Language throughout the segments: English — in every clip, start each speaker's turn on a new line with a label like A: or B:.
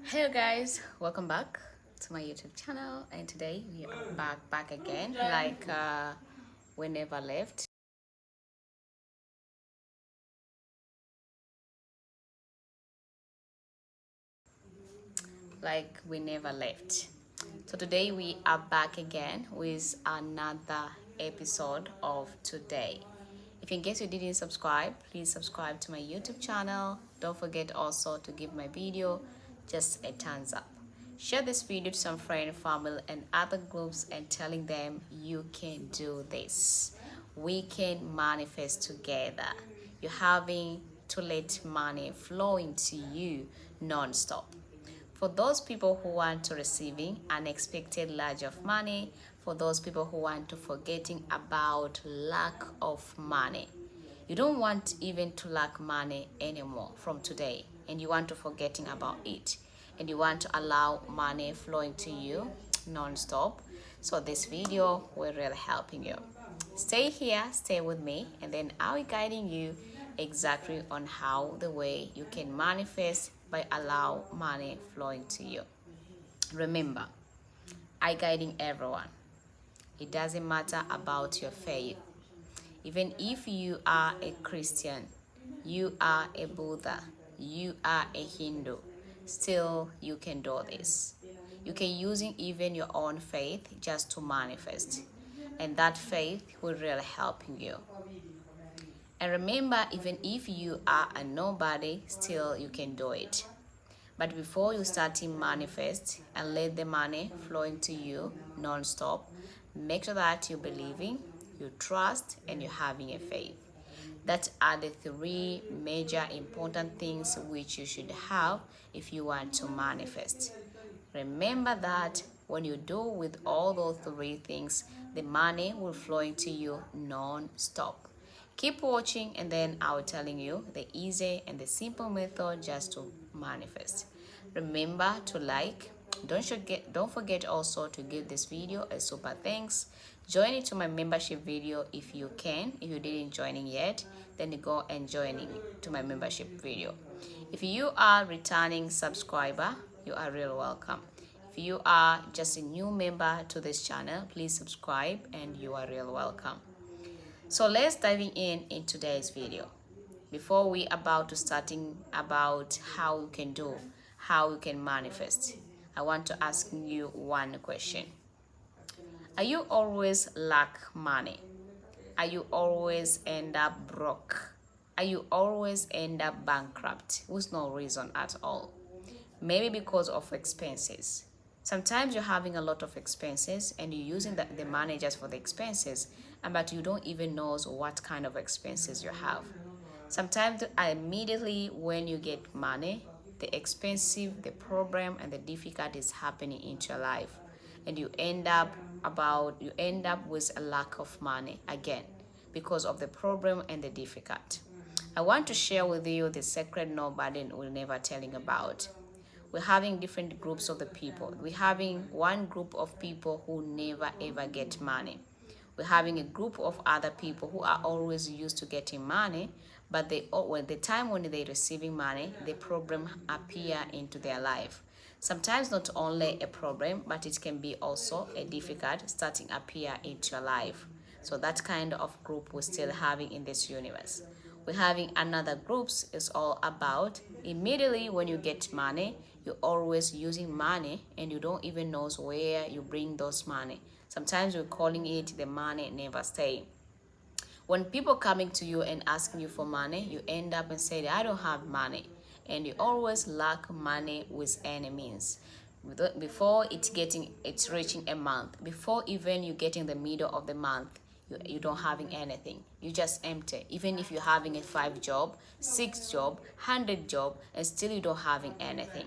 A: Hello guys, welcome back to my YouTube channel, and today we are back again we never left. Like we never left. So today we are back again with another episode of today. If in case you didn't subscribe, please subscribe to my YouTube channel. Don't forget also to give my video just a thumbs up. Share this video to some friend, family, and other groups and telling them you can do this. We can manifest together. You're having to let money flow into you non-stop. For those people who want to receiving unexpected large of money, for those people who want to forgetting about lack of money. You don't want even to lack money anymore from today, and you want to forgetting about it, and you want to allow money flowing to you non-stop. So this video will really helping you. Stay here, stay with me, and then I'll be guiding you exactly on how the way you can manifest by allow money flowing to you. Remember, I guiding everyone. It doesn't matter about your faith. Even if you are a Christian, you are a Buddha, you are a Hindu, still you can do this. You can using even your own faith just to manifest. And that faith will really help you. And remember, even if you are a nobody, still you can do it. But before you start to manifest and let the money flow into you non-stop, make sure that you're believing, you trust, and you're having a faith. That are the three major important things which you should have if you want to manifest. Remember that when you do with all those three things, the money will flow into you non-stop. Keep watching, and then I'll telling you the easy and the simple method just to manifest. Remember to like. Don't forget also to give this video a super thanks. Join into my membership video if you can. If you didn't joining yet, then you go and joining to my membership video. If you are returning subscriber, you are real welcome. If you are just a new member to this channel, please subscribe and you are real welcome. So let's diving in today's video. Before we about to starting about how you can do, how you can manifest, I want to ask you one question. Are you always lack money? Are you always end up broke? Are you always end up bankrupt with no reason at all? Maybe because of expenses. Sometimes you're having a lot of expenses and you're using the money just for the expenses, but you don't even know what kind of expenses you have. Sometimes immediately when you get money, the expensive, the problem, and the difficulties happening into your life, and you end up with a lack of money again because of the problem and the difficult. I want to share with you the secret nobody will never telling about. We're having different groups of the people. We're having one group of people who never ever get money. We're having a group of other people who are always used to getting money, but when the time when they're receiving money, the problem appear into their life. Sometimes not only a problem, but it can be also a difficult starting appear into your life. So that kind of group we're still having in this universe. We're having another groups is all about immediately when you get money, you're always using money and you don't even know where you bring those money. Sometimes we're calling it the money never stay. When people coming to you and asking you for money, you end up and say, I don't have money. And you always lack money with any means. Before it's reaching a month, before even you getting the middle of the month, you don't having anything. You just empty. Even if you're having a 5 job, 6 job, 100 job, and still you don't having anything.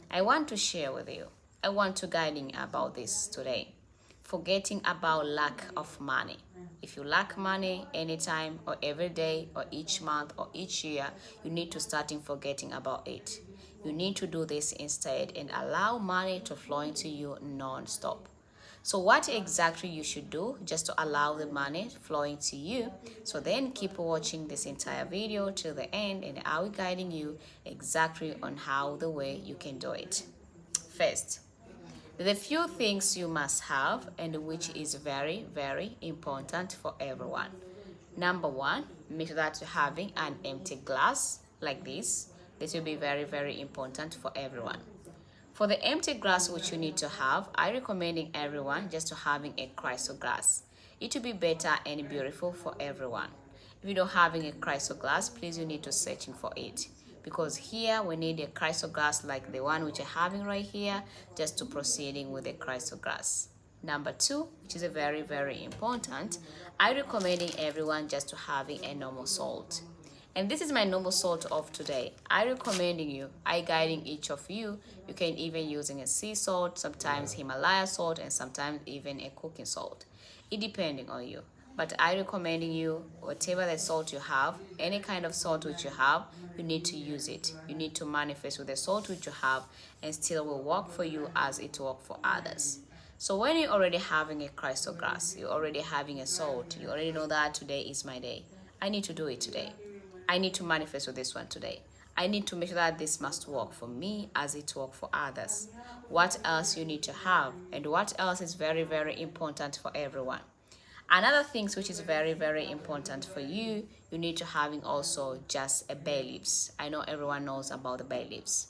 A: I want to share with you. I want to guiding about this today. Forgetting about lack of money. If you lack money anytime or every day or each month or each year, you need to start in forgetting about it. You need to do this instead and allow money to flow into you non-stop. So what exactly you should do just to allow the money flowing to you? So then keep watching this entire video till the end, and I will guiding you exactly on how the way you can do it. First, the few things you must have, and which is very, very important for everyone. Number one, make sure that you're having an empty glass like this. This will be very, very important for everyone. For the empty glass which you need to have, I recommending everyone just to having a crystal glass. It will be better and beautiful for everyone. If you don't having a crystal glass, please you need to searching for it. Because here we need a crystal glass like the one which you're having right here, just to proceeding with the crystal glass. Number two, which is a very, very important, I recommending everyone just to having a normal salt. And this is my normal salt of today. I recommending you, I guiding each of you. You can even using a sea salt, sometimes Himalaya salt, and sometimes even a cooking salt. It depending on you. But I recommending you, whatever the salt you have, any kind of salt which you have, you need to use it. You need to manifest with the salt which you have, and still will work for you as it work for others. So when you're already having a crystal glass, you're already having a salt, you already know that today is my day. I need to do it today. I need to manifest with this one today. I need to make sure that this must work for me as it work for others. What else you need to have, and what else is very, very important for everyone. Another things which is very, very important for you, you need to having also just a bay leaves. I know everyone knows about the bay leaves.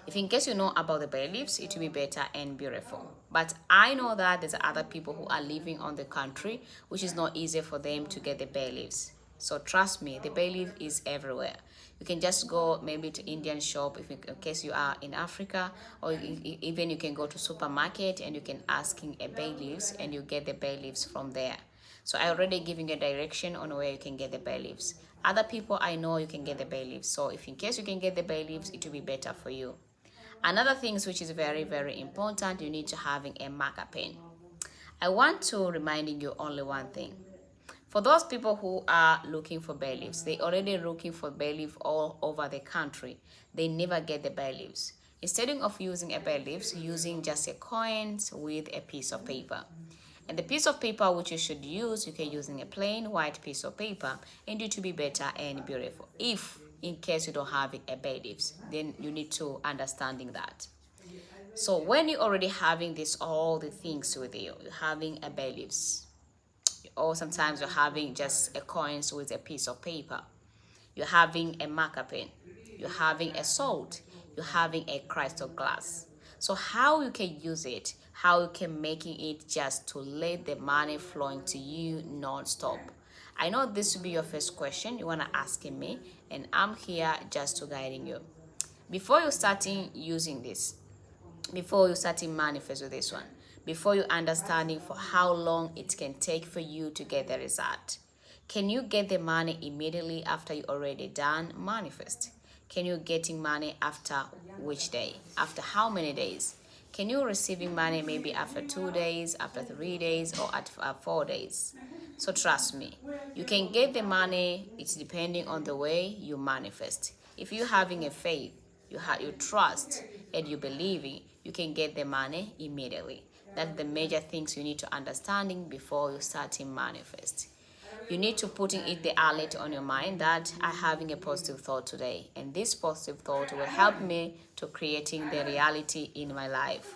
A: If in case you know about the bay leaves, it will be better and beautiful. But I know that there's other people who are living on the country, which is not easy for them to get the bay leaves. So trust me, the bay leaf is everywhere. You can just go maybe to Indian shop if in case you are in Africa, or even you can go to supermarket and you can asking a bay leaves and you get the bay leaves from there. So I already giving a direction on where you can get the bay leaves. Other people I know you can get the bay leaves. So if in case you can get the bay leaves, it will be better for you. Another thing which is very, very important, you need to having a marker pen. I want to reminding you only one thing. For those people who are looking for bay leaves, they already looking for bay leaf all over the country. They never get the bay leaves. Instead of using a bay leaves, using just a coins with a piece of paper. And the piece of paper which you should use, you can using a plain white piece of paper, and it will be better and beautiful. If in case you don't have a bay leaves, then you need to understanding that. So when you already having this all the things with you, you're having a bay leaves, or sometimes you're having just a coins with a piece of paper, you're having a marker pen, you're having a salt, you're having a crystal glass. So how you can use it, how you can making it just to let the money flowing to you non-stop. I know this will be your first question you want to asking me, and I'm here just to guiding you. Before you starting using this, before you starting manifest with this one, before you understanding for how long it can take for you to get the result, can you get the money immediately after you already done manifest? Can you getting money after which day, after how many days? Can you receiving money maybe after 2 days, after 3 days, or at 4 days? So trust me, you can get the money. It's depending on the way you manifest. If you having a faith, you trust, and you believing, you can get the money immediately. That's the major things you need to understanding before you starting manifest. You need to putting it the alert on your mind that I having a positive thought today, and this positive thought will help me to creating the reality in my life.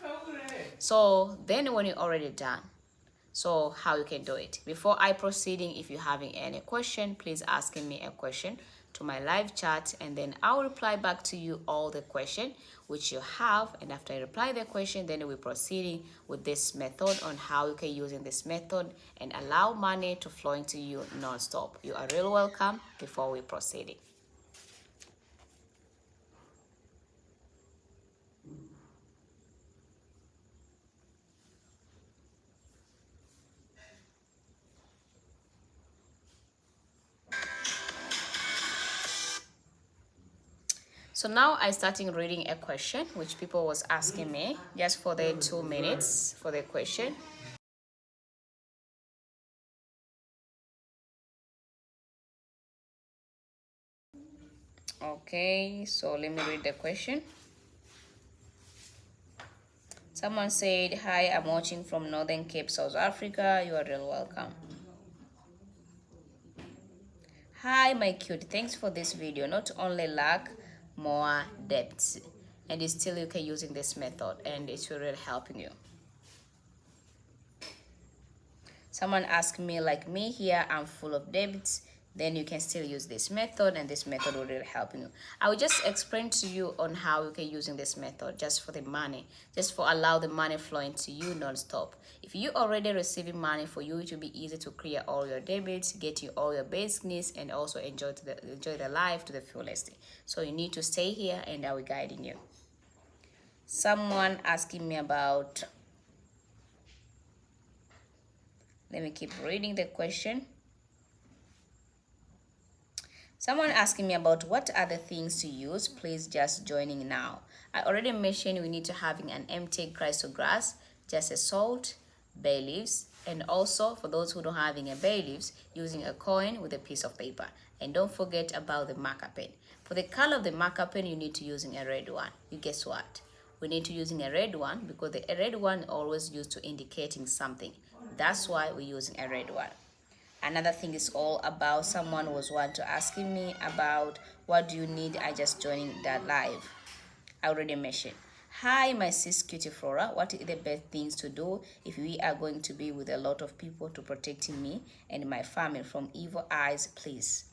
A: So then when you're already done, so how you can do it. Before I proceeding, if you're having any question, please asking me a question to my live chat, and then I'll reply back to you all the question which you have. And after I reply the question, then we're proceeding with this method on how you can using this method and allow money to flow into you non-stop. You are really welcome before we proceeding. So now I starting reading a question which people was asking me just for the 2 minutes for the question. Okay, so let me read the question. Someone said, hi, I'm watching from Northern Cape, South Africa. You are real welcome. Hi, my cute. Thanks for this video. Not only lack, more depth. And it's still you can using this method and it's really helping you. Someone asked me, like me here, I'm full of debts. Then you can still use this method and this method will really help you. I will just explain to you on how you can using this method just for the money, just for allow the money flowing to you non-stop. If you already receiving money, for you it will be easy to clear all your debits, get you all your basic needs, and also enjoy the life to the fullest. So you need to stay here and I will guiding you. Someone asking me about, let me keep reading the question. Someone asking me about what are the things to use. Please just joining now. I already mentioned we need to having an empty crystal glass, just a salt, bay leaves, and also for those who don't having a bay leaves, using a coin with a piece of paper. And don't forget about the marker pen. For the color of the marker pen, you need to using a red one. You guess what? We need to using a red one because the red one always used to indicating something. That's why we're using a red one. Another thing is all about, someone was one to asking me about what do you need. I just joining that live. I already mentioned. Hi, my sis cutie Flora. What are the best things to do if we are going to be with a lot of people to protecting me and my family from evil eyes, please?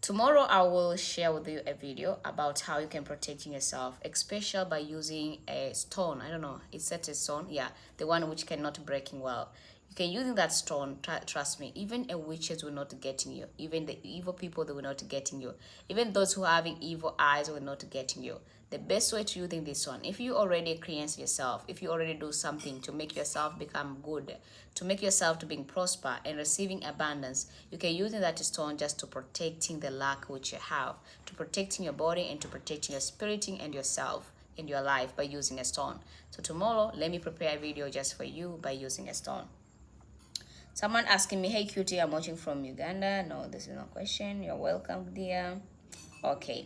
A: Tomorrow I will share with you a video about how you can protect yourself, especially by using a stone. I don't know, it's such a stone, yeah, the one which cannot breaking well. You can using that stone, trust me, even a witches will not getting you, even the evil people, they will not getting you, even those who are having evil eyes will not getting you. The best way to using this one, if you already cleanse yourself, if you already do something to make yourself become good, to make yourself to being prosper and receiving abundance, you can use that stone just to protecting the lack which you have, to protecting your body and to protecting your spirit and yourself in your life by using a stone. So tomorrow, let me prepare a video just for you by using a stone. Someone asking me, hey cutie, I'm watching from Uganda. No, this is not a question. You're welcome, dear. Okay.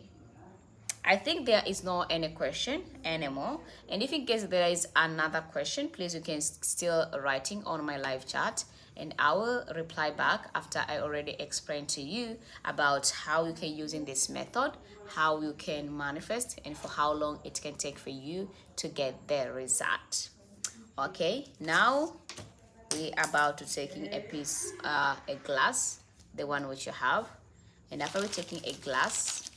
A: I think there is no any question anymore. And if in case there is another question, please you can still writing on my live chat and I will reply back after I already explained to you about how you can using this method, how you can manifest, and for how long it can take for you to get the result. Okay, now we are about to taking a piece, a glass, the one which you have, and after we taking a glass,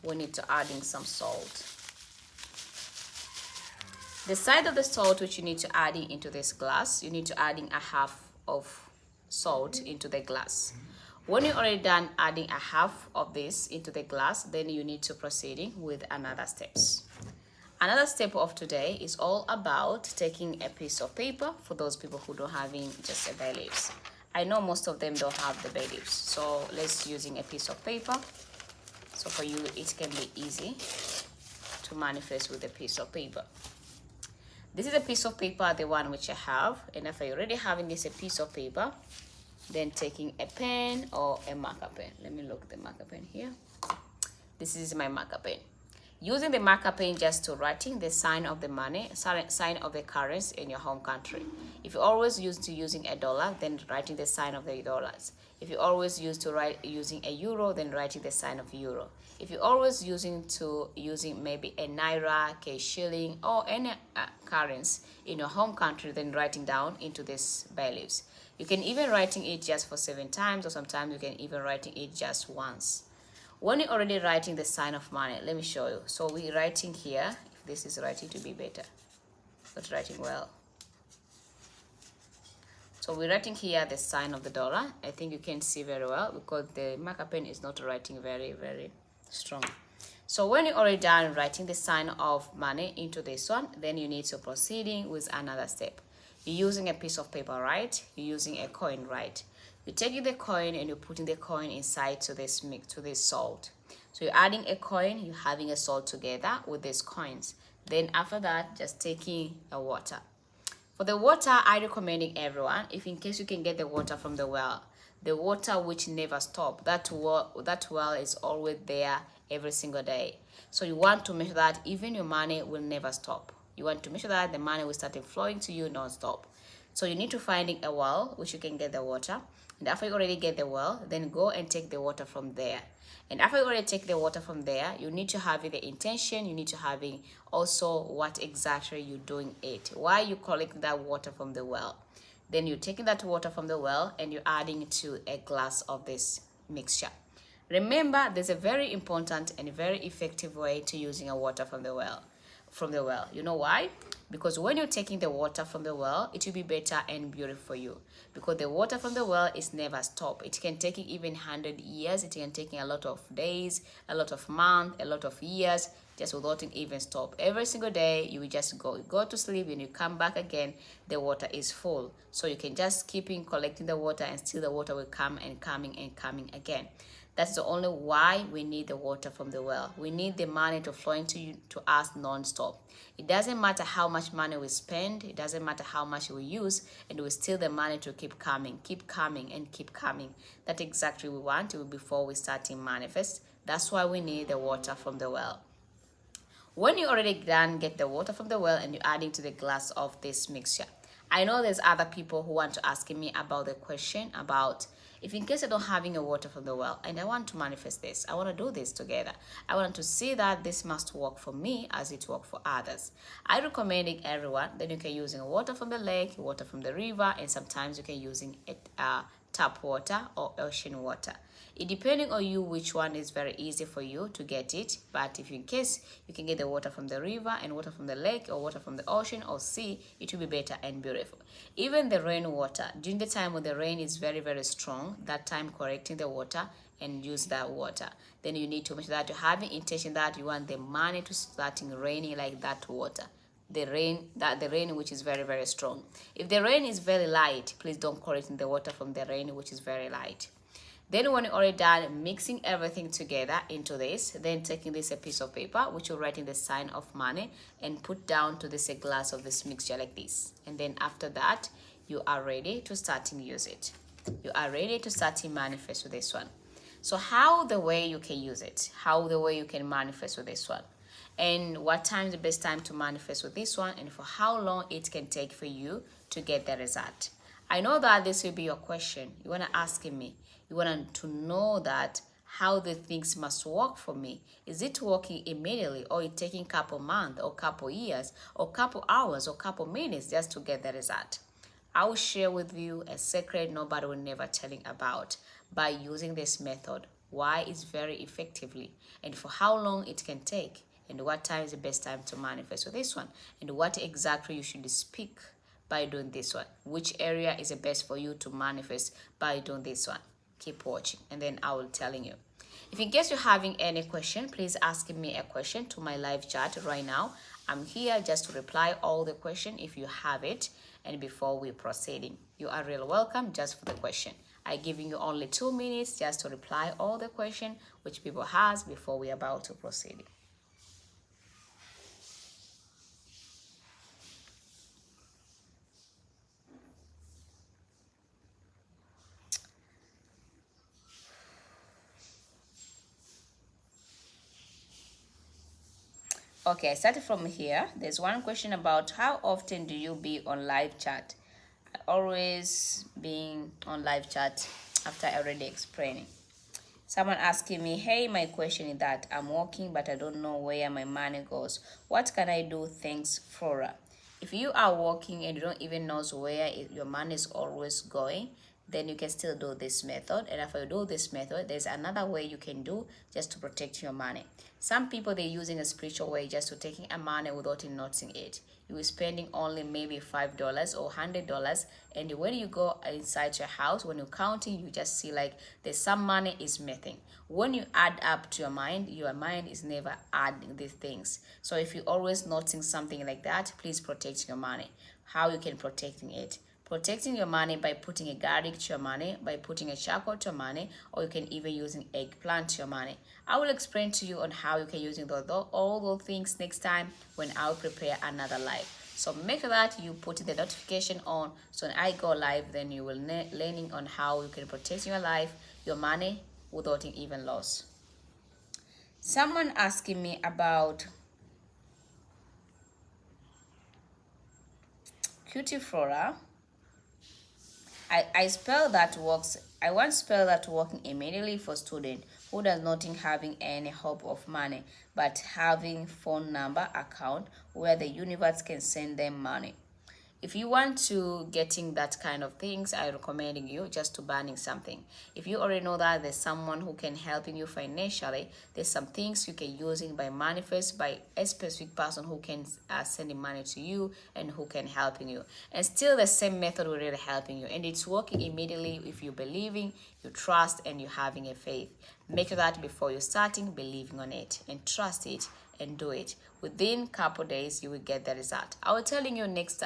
A: we need to add in some salt. The side of the salt which you need to add in into this glass, you need to add in a half of salt into the glass. When you're already done adding a half of this into the glass, then you need to proceeding with another steps. Another step of today is all about taking a piece of paper for those people who don't having just a bay leaves. I know most of them don't have the bay leaves, so let's using a piece of paper. So for you, it can be easy to manifest with a piece of paper. This is a piece of paper, the one which I have. And if you're already having this a piece of paper, then taking a pen or a marker pen. Let me look at the marker pen here. This is my marker pen. Using the marker pen just to writing the sign of the money, sign of the currency in your home country. If you always used to using a dollar, then writing the sign of the dollars. If you always used to write using a euro, then writing the sign of euro. If you always using maybe a naira, a shilling, or any currency in your home country, then writing down into this bay leaves. You can even writing it just for 7 times, or sometimes you can even writing it just once. When you're already writing the sign of money, let me show you. So we're writing here, if this is writing to be better, not writing well. So we're writing here the sign of the dollar. I think you can see very well because the marker pen is not writing very, very strong. So when you're already done writing the sign of money into this one, then you need to proceeding with another step. You're using a piece of paper, right? You're using a coin, right? You're taking the coin and you're putting the coin inside to this mix, to this salt. So you're adding a coin, you're having a salt together with these coins. Then after that, just taking a water. For the water, I recommending everyone, if in case you can get the water from the well, the water which never stop, that well is always there every single day. So you want to make sure that even your money will never stop. You want to make sure that the money will start flowing to you non-stop. So you need to find a well which you can get the water. And after you already get the well, then go and take the water from there. And after you already take the water from there, you need to have the intention. You need to have also what exactly you're doing it. Why you collect that water from the well. Then you're taking that water from the well and you're adding to a glass of this mixture. Remember, there's a very important and very effective way to using a water from the well. You know why? Because when you're taking the water from the well, it will be better and beautiful for you. Because the water from the well is never stop. It can take even 100 years. It can take a lot of days, a lot of months, a lot of years, just without it even stop. Every single day, you will just go to sleep. When you come back again, the water is full. So you can just keep in collecting the water, and still the water will come and coming and coming again. That's the only why we need the water from the well. We need the money to flow into to us non-stop. It doesn't matter how much money we spend. It doesn't matter how much we use, and we still the money to keep coming, and keep coming. That's exactly what we want before we start to manifest. That's why we need the water from the well. When you already done get the water from the well and you're adding to the glass of this mixture, I know there's other people who want to ask me about the question about if in case I don't having a water from the well and I want to manifest this, I want to do this together. I want to see that this must work for me as it works for others. I recommend everyone that you can using water from the lake, water from the river, and sometimes you can using it tap water or ocean water. It depending on you which one is very easy for you to get it. But if in case you can get the water from the river and water from the lake or water from the ocean or sea, it will be better and beautiful. Even the rainwater, during the time when the rain is very, very strong, that time correcting the water and use that water. Then you need to make sure that you have an intention that you want the money to starting raining like that water. The rain which is very, very strong. If the rain is very light, please don't correct the water from the rain which is very light. Then when you're already done mixing everything together into this, then taking this a piece of paper which you're writing the sign of money and put down to this a glass of this mixture like this. And then after that, you are ready to start to use it. You are ready to start to manifest with this one. So how the way you can use it, how the way you can manifest with this one, and what time is the best time to manifest with this one, and for how long it can take for you to get the result. I know that this will be your question. You want to ask me. You want to know that how the things must work for me. Is it working immediately, or it taking couple months or couple years or couple hours or couple minutes just to get the result? I will share with you a secret nobody will never telling about by using this method. Why it's very effectively and for how long it can take, and what time is the best time to manifest with this one, and what exactly you should speak by doing this one. Which area is the best for you to manifest by doing this one. Keep watching and then I will telling you. If in case you're having any question, please ask me a question to my live chat right now. I'm here just to reply all the question if you have it. And before we proceeding, you are really welcome just for the question. I giving you only 2 minutes just to reply all the question which people has before we about to proceed. Okay, I started from here. There's one question about how often do you be on live chat? I always being on live chat after I already explaining. Someone asking me, hey, my question is that I'm working but I don't know where my money goes. What can I do? Thanks, Flora. If you are working and you don't even know where your money is always going, then you can still do this method. And after you do this method, there's another way you can do just to protect your money. Some people, they're using a spiritual way just to taking a money without noticing it. You are spending only maybe $5 or $100, and when you go inside your house, when you're counting, you just see like there's some money is missing. When you add up to your mind is never adding these things. So if you're always noticing something like that, please protect your money. How you can protecting it? Protecting your money by putting a garlic to your money, by putting a charcoal to your money, or you can even use an eggplant to your money. I will explain to you on how you can using all those things next time when I'll prepare another live. So make sure that you put the notification on, so when I go live, then you will learning on how you can protect your life, your money, without even loss. Someone asking me about cutiflora. I spell that works. I want spell that working immediately for student who does not think having any hope of money, but having phone number account where the universe can send them money. If you want to getting that kind of things, I recommend you just to banning something. If you already know that there's someone who can helping you financially, there's some things you can using by manifest by a specific person who can send money to you and who can helping you. And still the same method will really helping you, and it's working immediately if you believing, you trust, and you having a faith. Make sure that before you starting believing on it and trust it and do it. Within couple days you will get the result. I will telling you next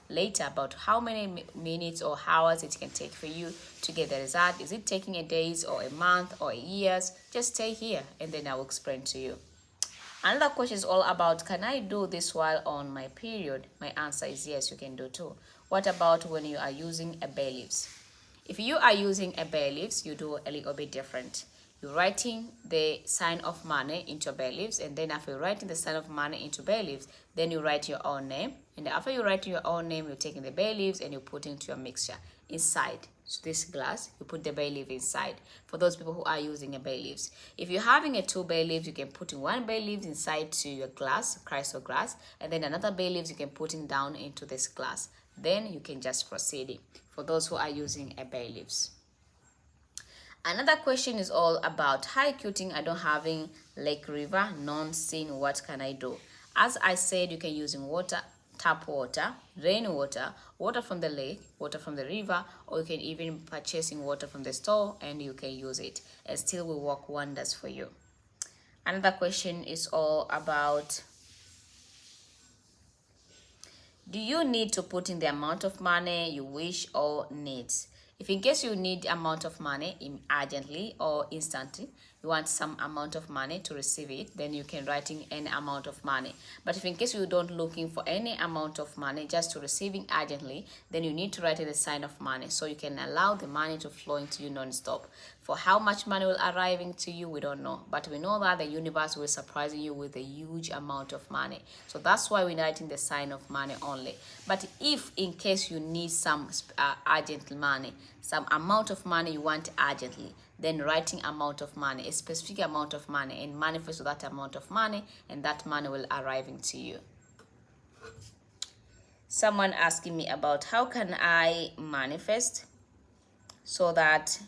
A: later about how many minutes or hours it can take for you to get the result. Is it taking a days or a month or a years? Just stay here and then I will explain to you. Another question is all about, can I do this while on my period? My answer is yes, you can do too. What about when you are using a bay leaves? If you are using a bay leaves, you do a little bit different. You're writing the sign of money into bay leaves, and then after writing the sign of money into bay leaves, then you write your own name. And after you write your own name, you're taking the bay leaves and you put into your mixture inside this glass. You put the bay leaf inside. For those people who are using a bay leaves, if you're having a 2 bay leaves, you can put in 1 bay leaves inside to your glass, crystal glass, and then another bay leaves you can put in down into this glass. Then you can just proceed. For those who are using a bay leaves. Another question is all about, hi cuting, I don't having lake, river, none seen, what can I do? As I said, you can using water, tap water, rainwater, water from the lake, water from the river, or you can even purchasing water from the store and you can use it and still will work wonders for you. Another question is all about, do you need to put in the amount of money you wish or needs? If in case you need amount of money urgently or instantly, you want some amount of money to receive it, then you can write in any amount of money. But if in case you don't looking for any amount of money just to receiving urgently, then you need to write in the sign of money so you can allow the money to flow into you non-stop. For how much money will arriving to you, we don't know, but we know that the universe will surprise you with a huge amount of money. So that's why we're writing the sign of money only. But if in case you need some urgent money, some amount of money you want urgently, then writing amount of money, a specific amount of money, and manifest that amount of money, and that money will arriving to you. Someone asking me about how can I manifest so that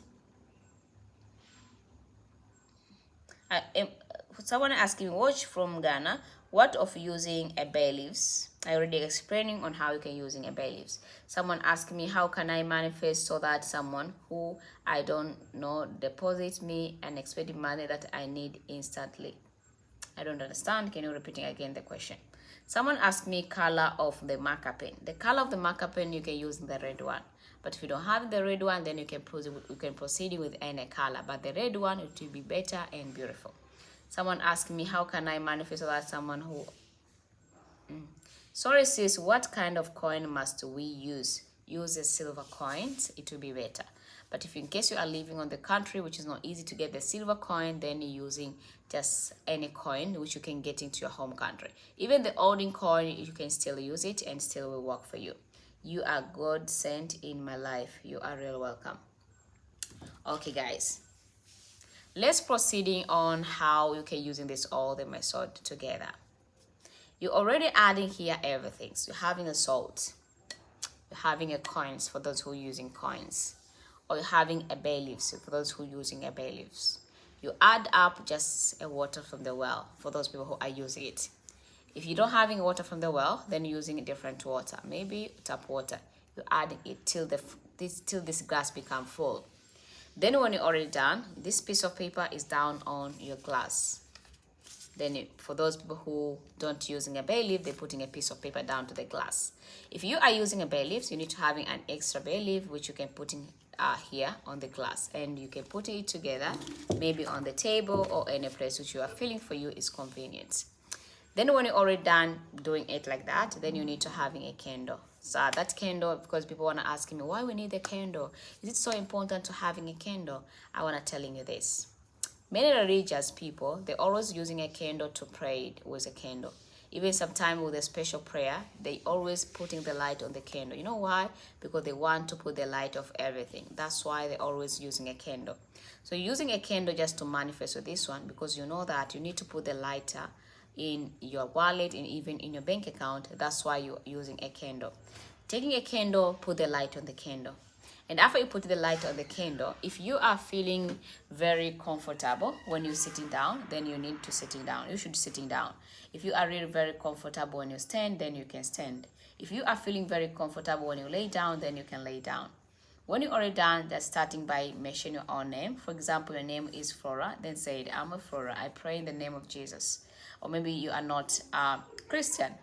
A: someone asking me, watch from Ghana, what of using a bay leaves? I already explaining on how you can using a bay leaves. Someone asking me how can I manifest so that someone who I don't know deposits me unexpected money that I need instantly. I don't understand. Can you repeating again the question? Someone asked me color of the marker pen. The color of the marker pen you can use the red one. But if you don't have the red one, then you can proceed with any color. But the red one, it will be better and beautiful. Someone asked me how can I manifest so that someone who sorry sis, what kind of coin must we use? Use a silver coins, it will be better. But if in case you are living on the country which is not easy to get the silver coin, then you're using just any coin which you can get into your home country. Even the olden coin, you can still use it and still will work for you. You are God sent in my life. You are real welcome. Okay guys, let's proceeding on how you can using this all the method together. You're already adding here everything. So you're having a salt, you're having a coins for those who are using coins, or you're having a bay leaves for those who are using a bay leaves. You add up just a water from the well for those people who are using it. If you don't having water from the well, then you're using a different water, maybe tap water. You add it till this glass become full. Then when you're already done, this piece of paper is down on your glass. Then for those people who don't using a bay leaf, they're putting a piece of paper down to the glass. If you are using a bay leaf, you need to having an extra bay leaf which you can put in here on the glass, and you can put it together maybe on the table or any place which you are feeling for you is convenient. Then when you're already done doing it like that, then you need to having a candle. So that candle, because people want to ask me why we need a candle, is it so important to having a candle? I want to telling you this. Many religious people, they're always using a candle to pray with a candle. Even sometimes with a special prayer, they always putting the light on the candle. You know why? Because they want to put the light of everything. That's why they're always using a candle. So using a candle just to manifest with this one, because you know that you need to put the lighter in your wallet and even in your bank account. That's why you're using a candle. Taking a candle, put the light on the candle. And after you put the light on the candle, if you are feeling very comfortable when you're sitting down, then you need to sitting down. You should sitting down. If you are really very comfortable when you stand, then you can stand. If you are feeling very comfortable when you lay down, then you can lay down. When you're already done, that's starting by mentioning your own name. For example, your name is Flora, then say it, I'm a Flora. I pray in the name of Jesus. Or maybe you are not Christian.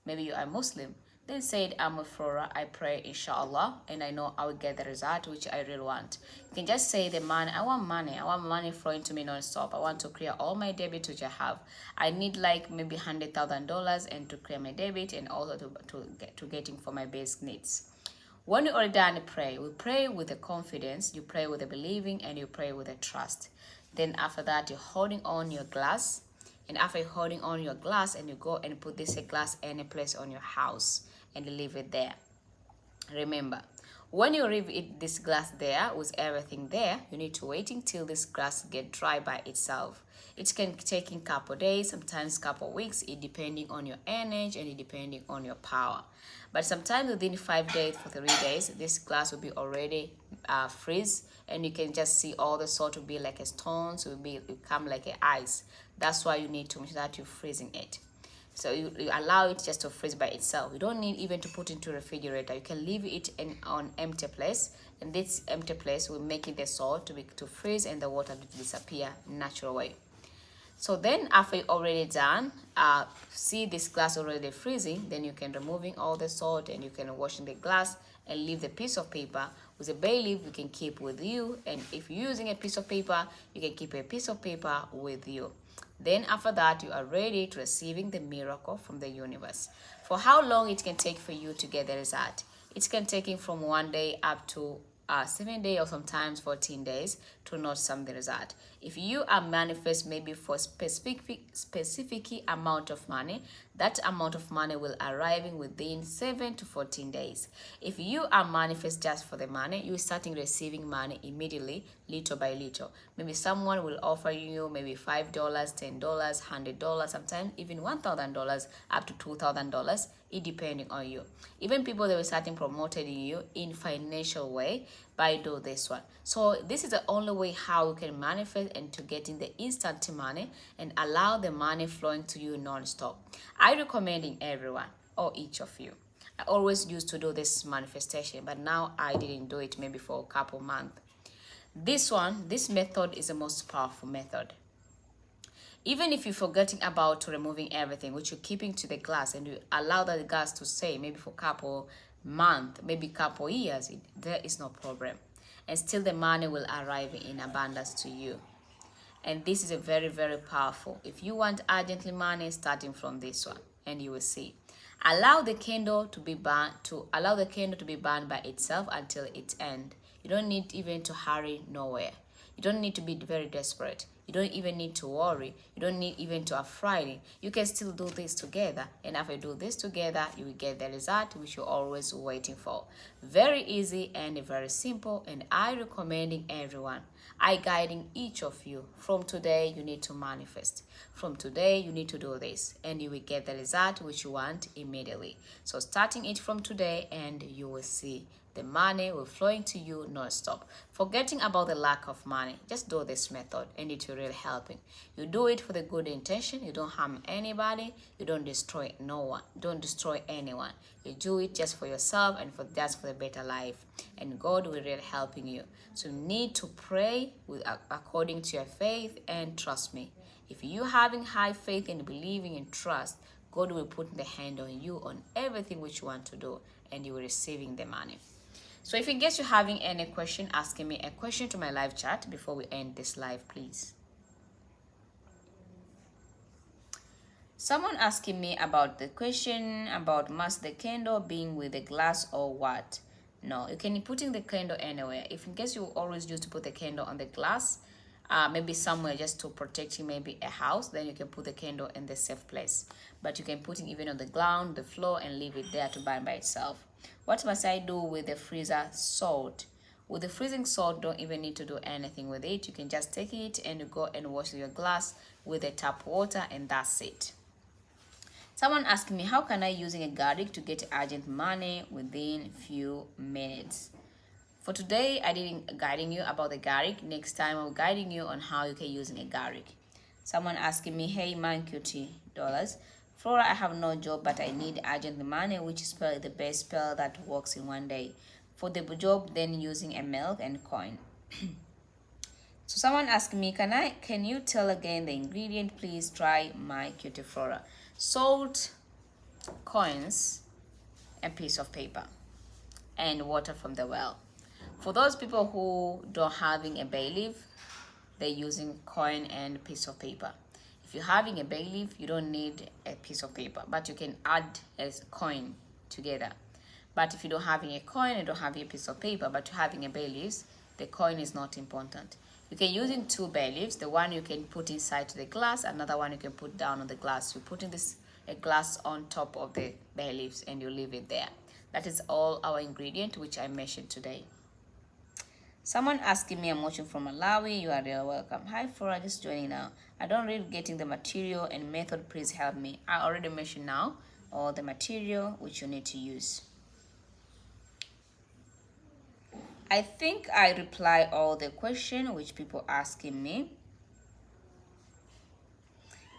A: Maybe you are Muslim. Then said, I'm a Flora, I pray inshallah, and I know I will get the result which I really want. You can just say the money, I want money flowing to me non-stop. I want to clear all my debit which I have. I need like maybe $100,000 and to clear my debit and also to getting for my basic needs. When you already done pray, we pray with the confidence, you pray with the believing, and you pray with the trust. Then after that, you're holding on your glass. And after you're holding on your glass, and you go and put this glass any place on your house and leave it there. Remember, when you leave this glass there with everything there, you need to wait until this glass get dry by itself. It can take in couple days, sometimes couple weeks, it depending on your energy and it depending on your power. But sometimes within 5 days, for 3 days, this glass will be already freeze, and you can just see all the salt will be like a stones, will become like a ice. That's why you need to make sure that you're freezing it. So you allow it just to freeze by itself. You don't need even to put into a refrigerator. You can leave it on empty place, and this empty place will make it the salt to freeze and the water to disappear natural way. So then after you're already done, see this glass already freezing, then you can removing all the salt and you can washing the glass and leave the piece of paper. With a bay leaf you can keep with you, and if you're using a piece of paper, you can keep a piece of paper with you. Then after that, you are ready to receiving the miracle from the universe. For how long it can take for you to get the result? It can take it from 1 day up to 7 days or sometimes 14 days to not some the result. If you are manifest maybe for specific amount of money, that amount of money will arriving within 7 to 14 days. If you are manifest just for the money, you starting receiving money immediately, little by little. Maybe someone will offer you maybe $5, $10, $100, sometimes even $1,000 up to $2,000. It depending on you. Even people that were starting promoting you in financial way by do this one. So this is the only way how you can manifest and to getting the instant money and allow the money flowing to you non-stop. I recommending everyone or each of you. I always used to do this manifestation, but now I didn't do it maybe for a couple months. This method is the most powerful method. Even if you're forgetting about removing everything, which you're keeping to the glass, and you allow that glass to stay maybe for a couple months, maybe couple years, there is no problem. And still the money will arrive in abundance to you. And this is a very, very powerful. If you want urgently money, starting from this one, and you will see. Allow the candle to be burned by itself until it ends. You don't need even to hurry nowhere. You don't need to be very desperate. You don't even need to worry. You don't need even to afraid. You can still do this together. And after you do this together, you will get the result which you're always waiting for. Very easy and very simple. And I recommending everyone. I guiding each of you. From today, you need to manifest. From today, you need to do this. And you will get the result which you want immediately. So starting it from today, and you will see the money will flowing to you non-stop. Forgetting about the lack of money, just do this method and it will really helping. You do it for the good intention. You don't harm anybody. You don't destroy no one. Don't destroy anyone. You do it just for yourself and for the better life. And God will really helping you. So you need to pray according to your faith, and trust me. If you having high faith and believing and trust, God will put the hand on you on everything which you want to do, and you will receiving the money. So if in case you're having any question, asking me a question to my live chat before we end this live, please. Someone asking me about the question about must the candle being with the glass or what? No, you can put in the candle anywhere. If in case you always used to put the candle on the glass, maybe somewhere just to protect you, maybe a house, then you can put the candle in the safe place. But you can put it even on the ground, the floor, and leave it there to burn by itself. What must I do with the freezer salt? With the freezing salt, don't even need to do anything with it. You can just take it and you go and wash your glass with the tap water, and that's it. Someone asked me, how can I using a garlic to get urgent money within few minutes? For today, I didn't guiding you about the garlic. Next time, I'm guiding you on how you can using a garlic. Someone asking me, hey man, cutie dollars. Flora, I have no job, but I need urgent money. Which spell is the best spell that works in one day? For the job, then using a milk and coin. So someone asked me, can you tell again the ingredient? Please try my cutie Flora. Salt, coins, a piece of paper, and water from the well. For those people who don't having a bay leaf, they're using coin and piece of paper. If you're having a bay leaf, you don't need a piece of paper, but you can add a coin together. But if you don't having a coin and don't have a piece of paper, but you're having a bay leaves, the coin is not important. You can use in two bay leaves. The one you can put inside the glass, another one you can put down on the glass. You're putting a glass on top of the bay leaves and you leave it there. That is all our ingredient which I mentioned today. Someone asking me, I'm watching from Malawi. You are really welcome. Hi Flora, just joining now. I don't really getting the material and method. Please help me. I already mentioned now all the material which you need to use. I think I reply all the question which people asking me.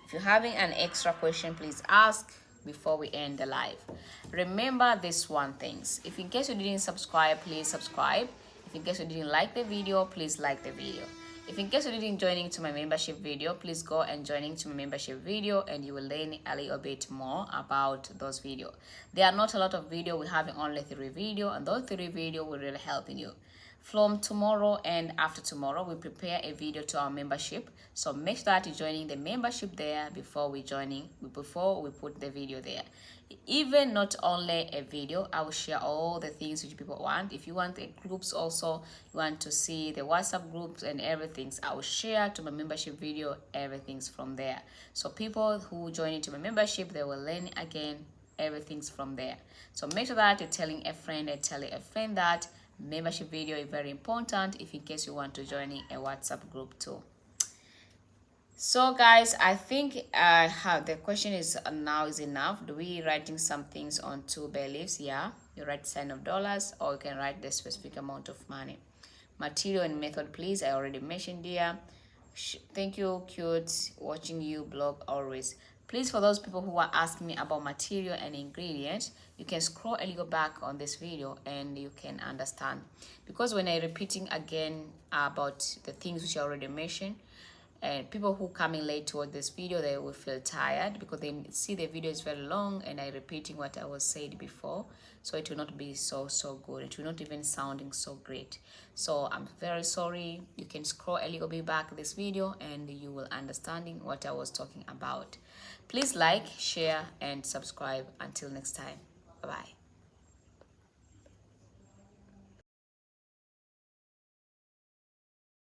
A: If you're having an extra question, please ask before we end the live. Remember this one things. If in case you didn't subscribe, please subscribe. If in case you didn't like the video, please like the video. If in case you didn't join into my membership video, please go and join into my membership video and you will learn a little bit more about those videos. There are not a lot of video. We have only 3 videos, and those 3 videos will really help you. From tomorrow and after tomorrow, we prepare a video to our membership. So make sure that you're joining the membership there before we put the video there. Even not only a video, I will share all the things which people want. If you want the groups also, you want to see the WhatsApp groups and everything, I will share to my membership video, everything's from there. So people who join into my membership, they will learn again everything's from there. So make sure that you're telling a friend and telling a friend that membership video is very important if in case you want to join a WhatsApp group too. So guys, I think the question is now is enough. Do we writing some things on 2 bay leaves? Yeah, you write sign of dollars, or you can write the specific amount of money. Material and method, please, I already mentioned here. Thank you, cute, watching you blog always. Please, for those people who are asking me about material and ingredients, you can scroll a little back on this video and you can understand. Because when I'm repeating again about the things which I already mentioned, and people who coming late toward this video, they will feel tired because they see the video is very long and I repeating what I was said before, so it will not be so good. It will not even sounding so great. So I'm very sorry. You can scroll a little bit back this video and you will understanding what I was talking about. Please like, share, and subscribe. Until next time, bye bye.